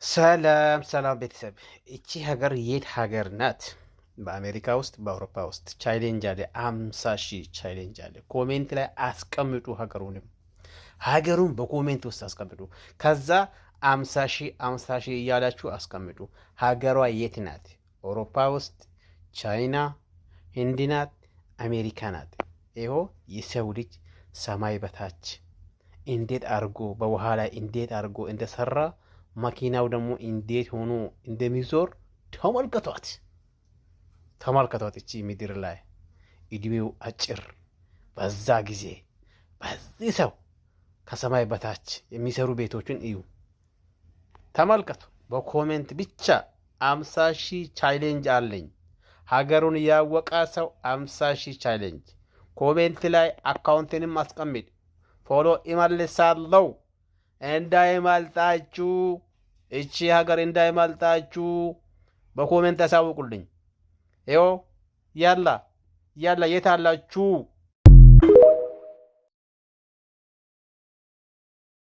ሰላም ሰላም ቤተሰብ፣ እቺ ሀገር የት ሀገር ናት? በአሜሪካ ውስጥ በአውሮፓ ውስጥ ቻይሌንጅ አለ። 50,000 ቻይሌንጅ አለ። ኮሜንት ላይ አስቀምጡ። ሀገሩን በኮሜንት ውስጥ አስቀምጡ። ከዛ 50,000 እያላችሁ አስቀምጡ። ሀገሯ የት ናት? አውሮፓ ውስጥ፣ ቻይና፣ ህንድ ናት፣ አሜሪካ ናት? ይሆ የሰው ልጅ ሰማይ በታች እንዴት አድርጎ በውሃ ላይ እንዴት አድርጎ እንደሰራ መኪናው ደግሞ እንዴት ሆኖ እንደሚዞር ተመልከቷት። እቺ ምድር ላይ እድሜው አጭር በዛ ጊዜ በዚህ ሰው ከሰማይ በታች የሚሰሩ ቤቶችን እዩ፣ ተመልከቱ። በኮሜንት ብቻ 50,000 ቻሌንጅ አለኝ። ሀገሩን ያወቀ ሰው 50,000 ቻሌንጅ ኮሜንት ላይ አካውንትንም አስቀምጥ፣ ፎሎ ይመልሳለሁ። እንዳይመልጣችሁ፣ እቺ ሀገር እንዳይመልጣችሁ በኮሜንት ያሳውቁልኝ። ይኸው ያላ የት አላችሁ?